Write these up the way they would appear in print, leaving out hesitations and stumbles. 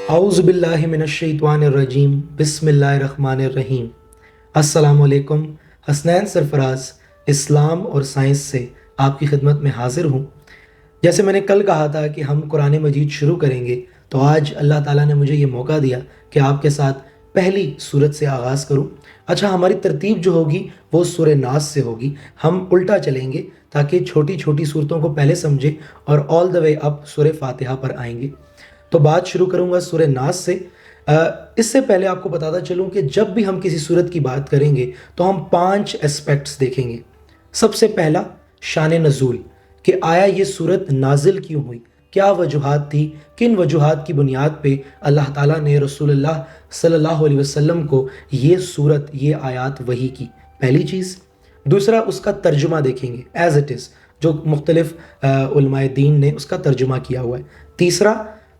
اعوذ باللہ من الشیطان الرجیم بسم اللہ الرحمن الرحیم۔ السلام علیکم۔ حسنین سرفراز اسلام اور سائنس سے آپ کی خدمت میں حاضر ہوں۔ جیسے میں نے کل کہا تھا کہ ہم قرآن مجید شروع کریں گے، تو آج اللہ تعالیٰ نے مجھے یہ موقع دیا کہ آپ کے ساتھ پہلی سورت سے آغاز کروں۔ اچھا، ہماری ترتیب جو ہوگی وہ سورہ ناس سے ہوگی، ہم الٹا چلیں گے تاکہ چھوٹی چھوٹی صورتوں کو پہلے سمجھیں اور آل دا وے اپ سورہ فاتحہ پر آئیں گے۔ تو بات شروع کروں گا سورہ ناس سے۔ اس سے پہلے آپ کو بتاتا چلوں کہ جب بھی ہم کسی صورت کی بات کریں گے تو ہم 5 اسپیکٹس دیکھیں گے۔ سب سے پہلا شان نزول، کہ آیا یہ صورت نازل کیوں ہوئی، کیا وجوہات تھی، کن وجوہات کی بنیاد پہ اللہ تعالیٰ نے رسول اللہ صلی اللہ علیہ وسلم کو یہ صورت، یہ آیات وحی کی، پہلی چیز۔ دوسرا اس کا ترجمہ دیکھیں گے ایز اٹ از، جو مختلف علماء دین نے اس کا ترجمہ کیا ہوا ہے۔ تیسرا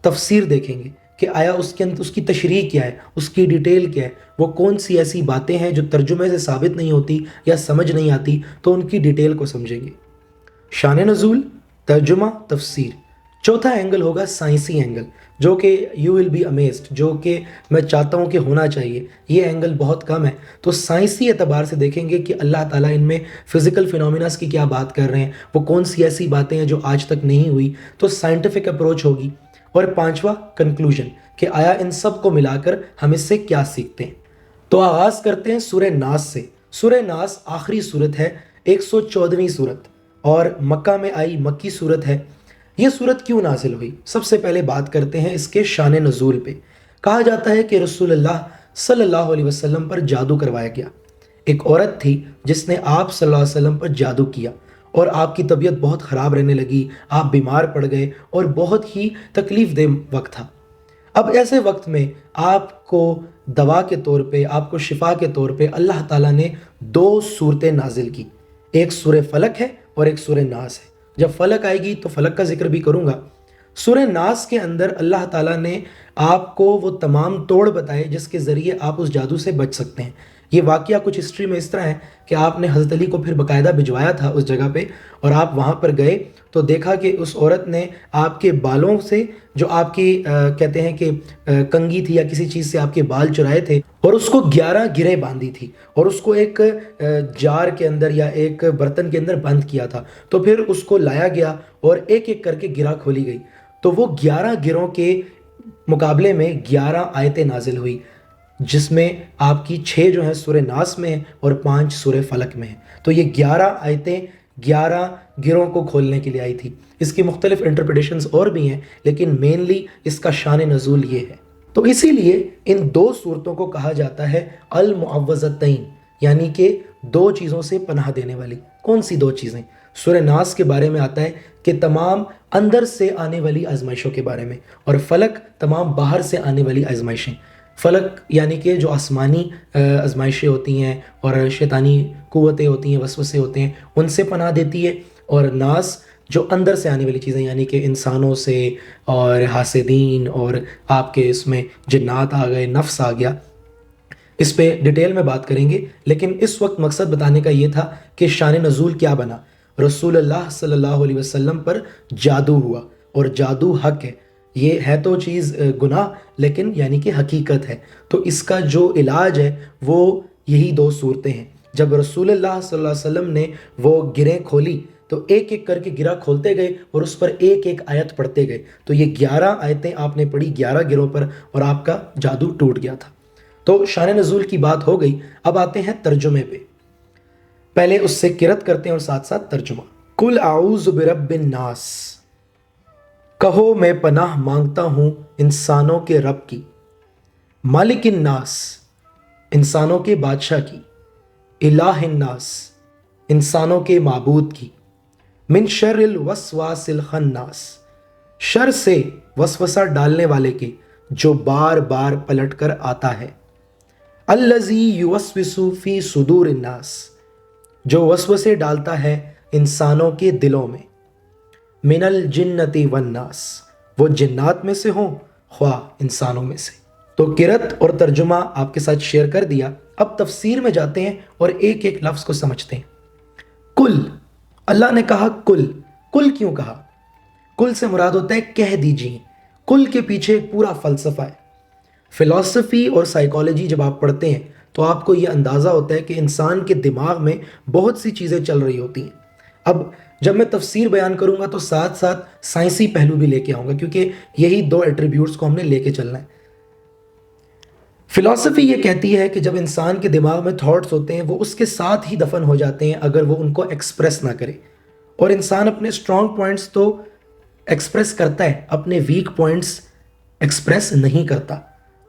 تفسیر دیکھیں گے کہ آیا اس کے اندر اس کی تشریح کیا ہے، اس کی ڈیٹیل کیا ہے، وہ کون سی ایسی باتیں ہیں جو ترجمے سے ثابت نہیں ہوتی یا سمجھ نہیں آتی، تو ان کی ڈیٹیل کو سمجھیں گے۔ شان نزول، ترجمہ، تفسیر۔ چوتھا اینگل ہوگا سائنسی اینگل، جو کہ یو ول بی امیزڈ، جو کہ میں چاہتا ہوں کہ ہونا چاہیے۔ یہ اینگل بہت کم ہے، تو سائنسی اعتبار سے دیکھیں گے کہ اللہ تعالیٰ ان میں فزیکل فینومیناز کی کیا بات کر رہے ہیں، وہ کون سی ایسی باتیں ہیں جو آج تک نہیں ہوئی، تو سائنٹیفک اپروچ ہوگی۔ اور پانچواں کنکلوژن، کہ آیا ان سب کو ملا کر ہم اس سے کیا سیکھتے ہیں۔ تو آغاز کرتے ہیں سورہ ناس سے۔ سورہ ناس آخری صورت ہے، 114ویں صورت، اور مکہ میں آئی مکی صورت ہے۔ یہ صورت کیوں نازل ہوئی؟ سب سے پہلے بات کرتے ہیں اس کے شان نزول پہ۔ کہا جاتا ہے کہ رسول اللہ صلی اللہ علیہ وسلم پر جادو کروایا گیا۔ ایک عورت تھی جس نے آپ صلی اللہ علیہ وسلم پر جادو کیا، اور آپ کی طبیعت بہت خراب رہنے لگی، آپ بیمار پڑ گئے، اور بہت ہی تکلیف دہ وقت تھا۔ اب ایسے وقت میں آپ کو دوا کے طور پہ، آپ کو شفا کے طور پہ اللہ تعالیٰ نے 2 صورتیں نازل کی۔ ایک سورہ فلق ہے اور ایک سورہ ناس ہے۔ جب فلق آئے گی تو فلق کا ذکر بھی کروں گا۔ سورہ ناس کے اندر اللہ تعالیٰ نے آپ کو وہ تمام توڑ بتائے جس کے ذریعے آپ اس جادو سے بچ سکتے ہیں۔ یہ واقعہ کچھ ہسٹری میں اس طرح ہے کہ آپ نے حضرت علی کو پھر باقاعدہ بھجوایا تھا اس جگہ پہ، اور آپ وہاں پر گئے تو دیکھا کہ اس عورت نے آپ کے بالوں سے، جو آپ کی کہتے ہیں کہ کنگھی تھی یا کسی چیز سے آپ کے بال چرائے تھے، اور اس کو 11 گریں باندھی تھی، اور اس کو ایک جار کے اندر یا ایک برتن کے اندر بند کیا تھا۔ تو پھر اس کو لایا گیا اور ایک ایک کر کے گرہ کھولی گئی، تو وہ 11 گروں کے مقابلے میں 11 آیتیں نازل ہوئی، جس میں آپ کی 6 جو ہیں سورہ ناس میں ہیں اور 5 سورہ فلق میں ہیں۔ تو یہ 11 آیتیں 11 گروہ کو کھولنے کے لیے آئی تھی۔ اس کی مختلف انٹرپریٹیشنز اور بھی ہیں، لیکن مینلی اس کا شان نزول یہ ہے۔ تو اسی لیے ان 2 صورتوں کو کہا جاتا ہے المعوذتین، یعنی کہ 2 چیزوں سے پناہ دینے والی۔ کون سی 2 چیزیں؟ سورہ ناس کے بارے میں آتا ہے کہ تمام اندر سے آنے والی آزمائشوں کے بارے میں، اور فلق تمام باہر سے آنے والی آزمائشیں۔ فلق یعنی کہ جو آسمانی آزمائشیں ہوتی ہیں اور شیطانی قوتیں ہوتی ہیں، وسوسے ہوتے ہیں، ان سے پناہ دیتی ہے۔ اور ناس جو اندر سے آنے والی چیزیں، یعنی کہ انسانوں سے اور حاسدین، اور آپ کے اس میں جنات آ گئے، نفس آ گیا۔ اس پہ ڈیٹیل میں بات کریں گے، لیکن اس وقت مقصد بتانے کا یہ تھا کہ شان نزول کیا بنا۔ رسول اللہ صلی اللہ علیہ وسلم پر جادو ہوا، اور جادو حق ہے۔ یہ ہے تو چیز گناہ، لیکن یعنی کہ حقیقت ہے۔ تو اس کا جو علاج ہے وہ یہی 2 صورتیں ہیں۔ جب رسول اللہ صلی اللہ علیہ وسلم نے وہ گریں کھولی تو ایک ایک کر کے گرہ کھولتے گئے اور اس پر ایک ایک آیت پڑھتے گئے۔ تو یہ 11 آیتیں آپ نے پڑھی 11 گروں پر، اور آپ کا جادو ٹوٹ گیا تھا۔ تو شان نزول کی بات ہو گئی، اب آتے ہیں ترجمے پہ۔ پہلے اس سے قرأت کرتے ہیں اور ساتھ ساتھ ترجمہ۔ قل اعوذ برب الناس، کہو میں پناہ مانگتا ہوں انسانوں کے رب کی، مالک الناس، انسانوں کے بادشاہ کی، الہ الناس، انسانوں کے معبود کی، من شر الوسواس الخناس، شر سے وسوسہ ڈالنے والے کے جو بار بار پلٹ کر آتا ہے، الذی یوسوس فی صدور الناس، جو وسوسے ڈالتا ہے انسانوں کے دلوں میں، من الجنت والناس، وہ جنات میں سے ہوں خواہ انسانوں میں سے۔ تو قرأت اور ترجمہ آپ کے ساتھ شیئر کر دیا۔ اب تفسیر میں جاتے ہیں اور ایک ایک لفظ کو سمجھتے ہیں۔ کل، اللہ نے کہا کل۔ کل کیوں کہا؟ کل سے مراد ہوتا ہے کہہ دیجئے۔ کل کے پیچھے ایک پورا فلسفہ ہے۔ فلسفی اور سائیکالوجی جب آپ پڑھتے ہیں تو آپ کو یہ اندازہ ہوتا ہے کہ انسان کے دماغ میں بہت سی چیزیں چل رہی ہوتی ہیں۔ اب جب میں تفسیر بیان کروں گا تو ساتھ ساتھ سائنسی پہلو بھی لے کے آؤں گا، کیونکہ یہی دو ایٹریبیوٹس کو ہم نے لے کے چلنا ہے۔ فلسفی یہ کہتی ہے کہ جب انسان کے دماغ میں تھاٹس ہوتے ہیں وہ اس کے ساتھ ہی دفن ہو جاتے ہیں اگر وہ ان کو ایکسپریس نہ کرے، اور انسان اپنے اسٹرانگ پوائنٹس تو ایکسپریس کرتا ہے، اپنے ویک پوائنٹس ایکسپریس نہیں کرتا،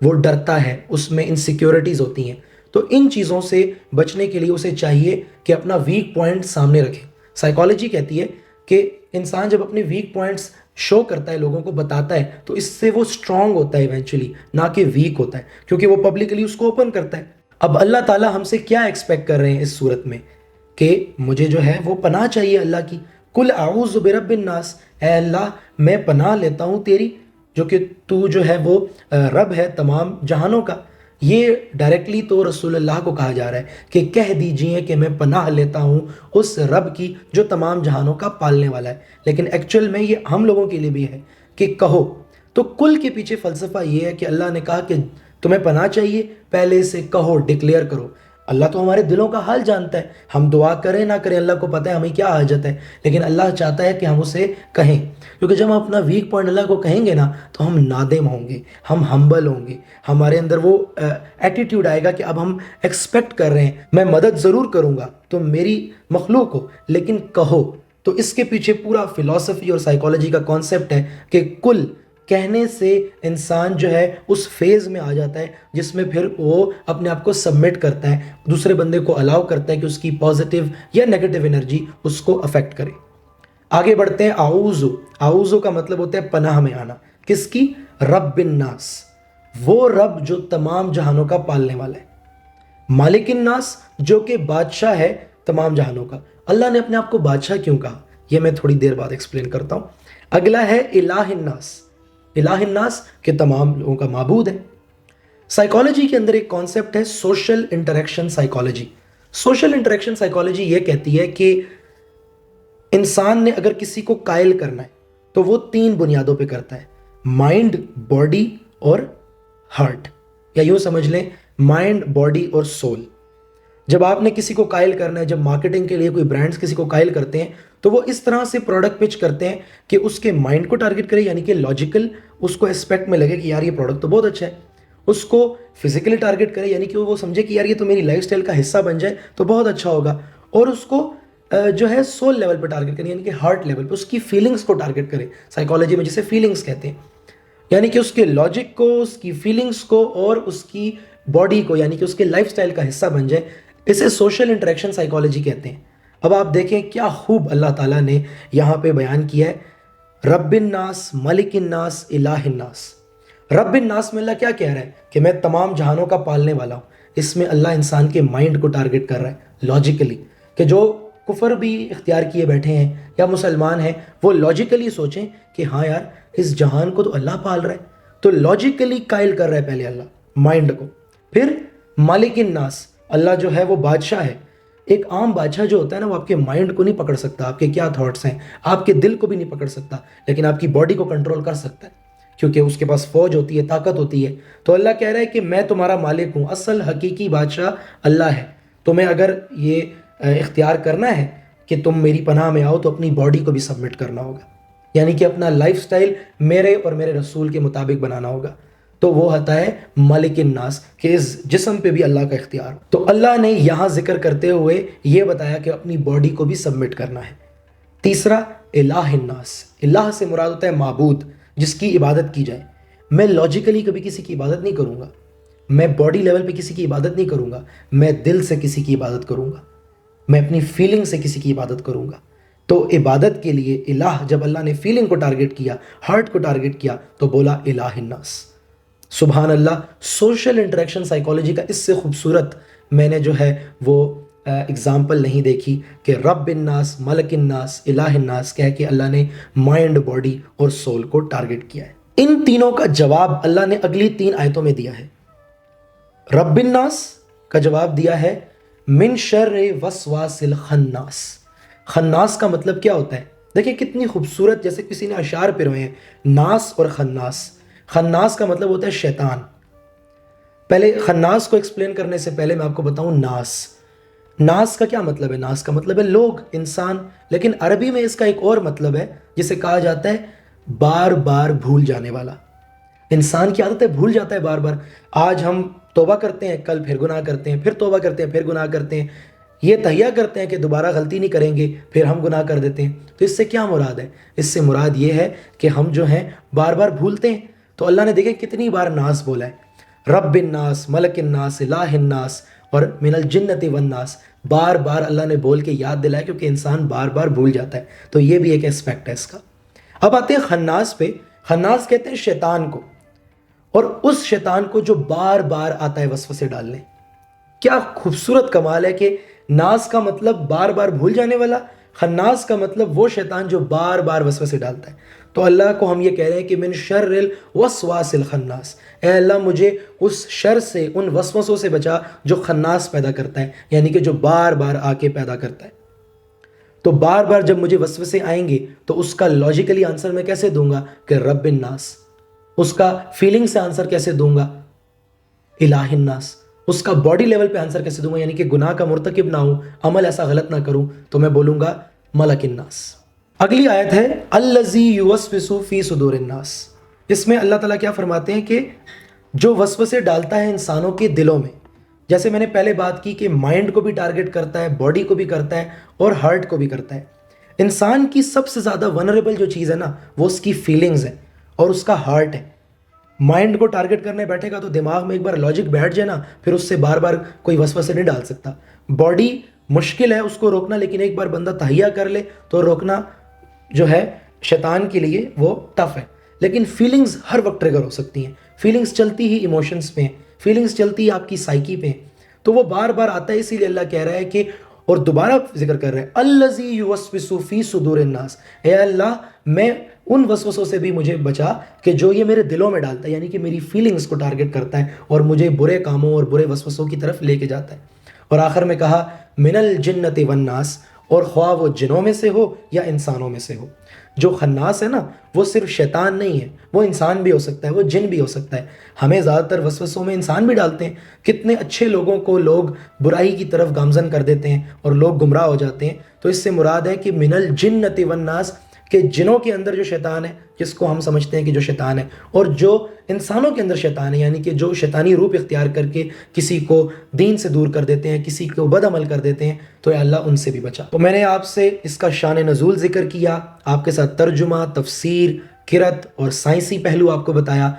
وہ ڈرتا ہے، اس میں انسیکیورٹیز ہوتی ہیں۔ تو ان چیزوں سے بچنے کے لیے اسے چاہیے کہ اپنا ویک پوائنٹ سامنے رکھے۔ سائیکالوجی کہتی ہے کہ انسان جب اپنے ویک پوائنٹس شو کرتا ہے، لوگوں کو بتاتا ہے، تو اس سے وہ اسٹرانگ ہوتا ہے ایونچولی، نہ کہ ویک ہوتا ہے، کیونکہ وہ پبلکلی اس کو اوپن کرتا ہے۔ اب اللہ تعالیٰ ہم سے کیا ایکسپیکٹ کر رہے ہیں اس صورت میں کہ مجھے جو ہے وہ پناہ چاہیے اللہ کی۔ کل اعوذ برب الناس، اے اللہ میں پناہ لیتا ہوں تیری، جو کہ تو جو ہے وہ رب ہے تمام جہانوں کا۔ یہ ڈائریکٹلی تو رسول اللہ کو کہا جا رہا ہے کہ کہہ دیجئے کہ میں پناہ لیتا ہوں اس رب کی جو تمام جہانوں کا پالنے والا ہے، لیکن ایکچوئل میں یہ ہم لوگوں کے لیے بھی ہے کہ کہو۔ تو کل کے پیچھے فلسفہ یہ ہے کہ اللہ نے کہا کہ تمہیں پناہ چاہیے، پہلے سے کہو، ڈکلیئر کرو۔ اللہ تو ہمارے دلوں کا حال جانتا ہے، ہم دعا کریں نہ کریں اللہ کو پتہ ہے ہمیں کیا حاجت ہے، لیکن اللہ چاہتا ہے کہ ہم اسے کہیں، کیونکہ جب ہم اپنا ویک پوائنٹ اللہ کو کہیں گے نا تو ہم نادم ہوں گے، ہم ہمبل ہوں گے، ہمارے اندر وہ ایٹیٹیوڈ آئے گا کہ اب ہم ایکسپیکٹ کر رہے ہیں، میں مدد ضرور کروں گا تم میری مخلوق ہو لیکن کہو۔ تو اس کے پیچھے پورا فلسفی اور سائیکالوجی کا کانسیپٹ ہے کہ کل کہنے سے انسان جو ہے اس فیز میں آ جاتا ہے جس میں پھر وہ اپنے آپ کو سبمٹ کرتا ہے، دوسرے بندے کو الاؤ کرتا ہے کہ اس کی پازیٹیو یا نیگیٹیو انرجی اس کو افیکٹ کرے۔ آگے بڑھتے ہیں۔ اعوذ کا مطلب ہوتا ہے پناہ میں آنا، کس کی؟ رب الناس، وہ رب جو تمام جہانوں کا پالنے والا ہے۔ مالک الناس، جو کہ بادشاہ ہے تمام جہانوں کا۔ اللہ نے اپنے آپ کو بادشاہ کیوں کہا یہ میں تھوڑی دیر بعد ایکسپلین کرتا ہوں۔ اگلا ہے الہ الناس، الہ الناس کہ تمام لوگوں کا معبود ہے۔ سائیکالوجی کے اندر ایک کانسیپٹ ہے social interaction psychology. Social interaction psychology یہ کہتی ہے کہ انسان نے اگر کسی کو قائل کرنا ہے تو وہ 3 بنیادوں پہ کرتا ہے، مائنڈ، باڈی اور ہارٹ، یا یوں سمجھ لیں مائنڈ، باڈی اور سول۔ جب آپ نے کسی کو قائل کرنا ہے، جب مارکیٹنگ کے لیے کوئی برانڈز کسی کو قائل کرتے ہیں تو وہ اس طرح سے پروڈکٹ پچ کرتے ہیں کہ اس کے مائنڈ کو ٹارگٹ کرے، یعنی کہ لاجیکل اس کو اسپیکٹ میں لگے کہ یار یہ پروڈکٹ تو بہت اچھا ہے، اس کو فزیکلی ٹارگٹ کرے، یعنی کہ وہ سمجھے کہ یار یہ تو میری لائف سٹائل کا حصہ بن جائے تو بہت اچھا ہوگا، اور اس کو جو ہے سول لیول پہ ٹارگٹ کرے، یعنی کہ ہارٹ لیول پہ اس کی فیلنگز کو ٹارگٹ کرے، سائیکالوجی میں جسے فیلنگز کہتے ہیں، یعنی کہ اس کے لاجک کو، اس کی فیلنگز کو اور اس کی باڈی کو، یعنی کہ اس کے لائف سٹائل کا حصہ بن جائے۔ اسے سوشل انٹریکشن سائیکالوجی کہتے ہیں۔ اب آپ دیکھیں کیا خوب اللہ تعالیٰ نے یہاں پہ بیان کیا ہے، رب الناس، ملک الناس، الہ الناس۔ رب الناس میں اللہ کیا کہہ رہا ہے کہ میں تمام جہانوں کا پالنے والا ہوں۔ اس میں اللہ انسان کے مائنڈ کو ٹارگٹ کر رہا ہے لاجیکلی، کہ جو کفر بھی اختیار کیے بیٹھے ہیں یا مسلمان ہیں وہ لاجیکلی سوچیں کہ ہاں یار اس جہان کو تو اللہ پال رہا ہے، تو لاجیکلی قائل کر رہا ہے پہلے اللہ مائنڈ کو۔ پھر مالک الناس، اللہ جو ہے وہ بادشاہ ہے۔ ایک عام بادشاہ جو ہوتا ہے نا وہ آپ کے مائنڈ کو نہیں پکڑ سکتا، آپ کے کیا تھاٹس ہیں، آپ کے دل کو بھی نہیں پکڑ سکتا، لیکن آپ کی باڈی کو کنٹرول کر سکتا ہے کیونکہ اس کے پاس فوج ہوتی ہے، طاقت ہوتی ہے۔ تو اللہ کہہ رہا ہے کہ میں تمہارا مالک ہوں، اصل حقیقی بادشاہ اللہ ہے۔ تمہیں اگر یہ اختیار کرنا ہے کہ تم میری پناہ میں آؤ تو اپنی باڈی کو بھی سبمٹ کرنا ہوگا، یعنی کہ اپنا لائف سٹائل میرے اور میرے رسول کے مطابق بنانا ہوگا۔ تو وہ ہوتا ہے مالک الناس کہ اس جسم پہ بھی اللہ کا اختیار۔ تو اللہ نے یہاں ذکر کرتے ہوئے یہ بتایا کہ اپنی باڈی کو بھی سبمٹ کرنا ہے۔ تیسرا الہ الناس، الہ سے مراد ہوتا ہے معبود، جس کی عبادت کی جائے۔ میں لاجیکلی کبھی کسی کی عبادت نہیں کروں گا، میں باڈی لیول پہ کسی کی عبادت نہیں کروں گا، میں دل سے کسی کی عبادت کروں گا، میں اپنی فیلنگ سے کسی کی عبادت کروں گا۔ تو عبادت کے لیے الہ، جب اللہ نے فیلنگ کو ٹارگٹ کیا، ہارٹ کو ٹارگٹ کیا، تو بولا الہ الناس۔ سبحان اللہ، سوشل انٹریکشن سائیکالوجی کا اس سے خوبصورت میں نے جو ہے وہ اگزامپل نہیں دیکھی کہ رب الناس، ملک الناس، الہ الناس کہہ کے اللہ نے مائنڈ، باڈی اور سول کو ٹارگٹ کیا ہے۔ ان تینوں کا جواب اللہ نے اگلی 3 آیتوں میں دیا ہے۔ رب الناس کا جواب دیا ہے من شر وسواس الخناس۔ خناس کا مطلب کیا ہوتا ہے؟ دیکھیں کتنی خوبصورت، جیسے کسی نے اشعار پہ روئے ہیں، ناس اور خناس۔ خناس کا مطلب ہوتا ہے شیطان۔ پہلے خناس کو ایکسپلین کرنے سے پہلے میں آپ کو بتاؤں ناس۔ ناس کا کیا مطلب ہے؟ ناس کا مطلب ہے لوگ، انسان، لیکن عربی میں اس کا ایک اور مطلب ہے جسے کہا جاتا ہے بار بار بھول جانے والا۔ انسان کی عادت ہے بھول جاتا ہے بار بار۔ آج ہم توبہ کرتے ہیں، کل پھر گناہ کرتے ہیں، پھر توبہ کرتے ہیں، پھر گناہ کرتے ہیں، یہ تہیہ کرتے ہیں کہ دوبارہ غلطی نہیں کریں گے، پھر ہم گناہ کر دیتے ہیں۔ تو اس سے کیا مراد ہے؟ اس سے مراد یہ ہے کہ ہم جو ہیں بار بار بھولتے ہیں۔ تو اللہ نے دیکھیں کتنی بار ناس بولا ہے، رب الناس، ملک الناس، الہ الناس اور من الجنت والناس، بار بار اللہ نے بول کے یاد دلایا، کیونکہ انسان بار بار بھول جاتا ہے۔ تو یہ بھی ایک اسپیکٹ ہے اس کا۔ اب آتے ہیں خناس پہ۔ خناس کہتے ہیں شیطان کو، اور اس شیطان کو جو بار بار آتا ہے وسوسے ڈالنے۔ کیا خوبصورت کمال ہے کہ ناس کا مطلب بار بار بھول جانے والا، خناس کا مطلب وہ شیطان جو بار بار وسوسے ڈالتا ہے۔ تو اللہ کو ہم یہ کہہ رہے ہیں کہ من شر الوسواس الخناس، اے اللہ مجھے اس شر سے، ان وسوسوں سے بچا جو خناس پیدا کرتا ہے، یعنی کہ جو بار بار آ کے پیدا کرتا ہے۔ تو بار بار جب مجھے وسوسے آئیں گے تو اس کا لاجیکلی آنسر میں کیسے دوں گا کہ رب الناس؟ اس کا فیلنگ سے آنسر کیسے دوں گا؟ الہ الناس۔ اس کا باڈی لیول پہ آنسر کیسے دوں گا؟ یعنی کہ گناہ کا مرتکب نہ ہوں، عمل ایسا غلط نہ کروں، تو میں بولوں گا ملک الناس۔ اگلی آیت ہے الذی یوسوس فی صدور الناس۔ اس میں اللہ تعالیٰ کیا فرماتے ہیں کہ جو وسوسے ڈالتا ہے انسانوں کے دلوں میں، جیسے میں نے پہلے بات کی کہ مائنڈ کو بھی ٹارگٹ کرتا ہے، باڈی کو بھی کرتا ہے اور ہارٹ کو بھی کرتا ہے۔ انسان کی سب سے زیادہ ونریبل جو چیز ہے نا، وہ اس کی فیلنگز ہے اور اس کا ہارٹ ہے۔ مائنڈ کو ٹارگٹ کرنے بیٹھے گا تو دماغ میں ایک بار لاجک بیٹھ جائے نا، پھر اس سے بار بار کوئی وسوسے نہیں ڈال سکتا۔ باڈی مشکل ہے اس کو روکنا، لیکن ایک بار بندہ تہیہ کر لے تو روکنا جو ہے شیطان کے لیے وہ ٹف ہے۔ لیکن فیلنگز ہر وقت ٹریگر ہو سکتی ہیں، فیلنگز چلتی ہی ایموشنز پہ ہیں، فیلنگز چلتی ہی آپ کی سائیکی پہ ہیں، تو وہ بار بار آتا ہے۔ اسی لیے اللہ کہہ رہا ہے کہ، اور دوبارہ ذکر کر رہے ہیں الذی یوسوس فی صدور الناس، اے اللہ میں ان وسوسوں سے بھی مجھے بچا کہ جو یہ میرے دلوں میں ڈالتا ہے، یعنی کہ میری فیلنگز کو ٹارگٹ کرتا ہے اور مجھے برے کاموں اور برے وسوسوں کی طرف لے کے جاتا ہے۔ اور آخر میں کہا من الجنت والناس، اور خواہ وہ جنوں میں سے ہو یا انسانوں میں سے ہو۔ جو خناس ہے نا، وہ صرف شیطان نہیں ہے، وہ انسان بھی ہو سکتا ہے، وہ جن بھی ہو سکتا ہے۔ ہمیں زیادہ تر وسوسوں میں انسان بھی ڈالتے ہیں۔ کتنے اچھے لوگوں کو لوگ برائی کی طرف گامزن کر دیتے ہیں اور لوگ گمراہ ہو جاتے ہیں۔ تو اس سے مراد ہے کہ من الجنت والناس، کہ جنوں کے اندر جو شیطان ہے، جس کو ہم سمجھتے ہیں کہ جو شیطان ہے، اور جو انسانوں کے اندر شیطان ہے، یعنی کہ جو شیطانی روپ اختیار کر کے کسی کو دین سے دور کر دیتے ہیں، کسی کو بد عمل کر دیتے ہیں، تو اے اللہ ان سے بھی بچا۔ تو میں نے آپ سے اس کا شان نزول ذکر کیا، آپ کے ساتھ ترجمہ، تفسیر، قرأت اور سائنسی پہلو آپ کو بتایا۔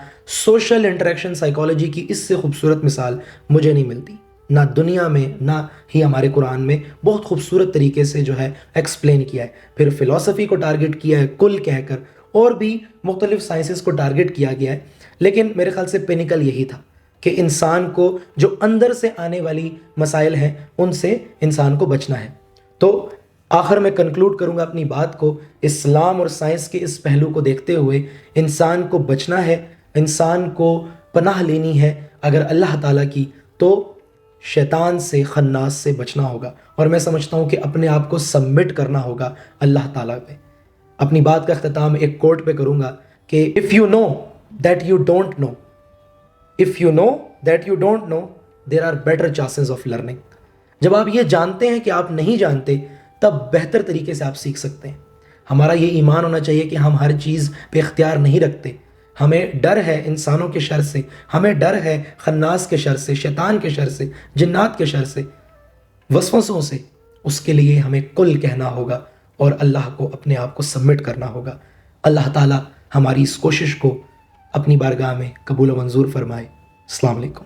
سوشل انٹریکشن سائیکالوجی کی اس سے خوبصورت مثال مجھے نہیں ملتی، نہ دنیا میں نہ ہی ہمارے قرآن میں۔ بہت خوبصورت طریقے سے جو ہے ایکسپلین کیا ہے۔ پھر فلسفی کو ٹارگٹ کیا ہے کل کہہ کر، اور بھی مختلف سائنسز کو ٹارگٹ کیا گیا ہے، لیکن میرے خیال سے پینیکل یہی تھا کہ انسان کو جو اندر سے آنے والی مسائل ہیں ان سے انسان کو بچنا ہے۔ تو آخر میں کنکلوڈ کروں گا اپنی بات کو، اسلام اور سائنس کے اس پہلو کو دیکھتے ہوئے انسان کو بچنا ہے، انسان کو پناہ لینی ہے اگر اللہ تعالیٰ کی، تو شیطان سے، خناس سے بچنا ہوگا۔ اور میں سمجھتا ہوں کہ اپنے آپ کو سبمٹ کرنا ہوگا اللہ تعالیٰ پہ۔ اپنی بات کا اختتام ایک کوٹ پہ کروں گا کہ if you know that you don't know, if you know that you don't know, there are better chances of learning۔ جب آپ یہ جانتے ہیں کہ آپ نہیں جانتے، تب بہتر طریقے سے آپ سیکھ سکتے ہیں۔ ہمارا یہ ایمان ہونا چاہیے کہ ہم ہر چیز پہ اختیار نہیں رکھتے۔ ہمیں ڈر ہے انسانوں کے شر سے، ہمیں ڈر ہے خناس کے شر سے، شیطان کے شر سے، جنات کے شر سے، وسوسوں سے۔ اس کے لیے ہمیں کل کہنا ہوگا اور اللہ کو اپنے آپ کو سبمٹ کرنا ہوگا۔ اللہ تعالیٰ ہماری اس کوشش کو اپنی بارگاہ میں قبول و منظور فرمائے۔ السلام علیکم۔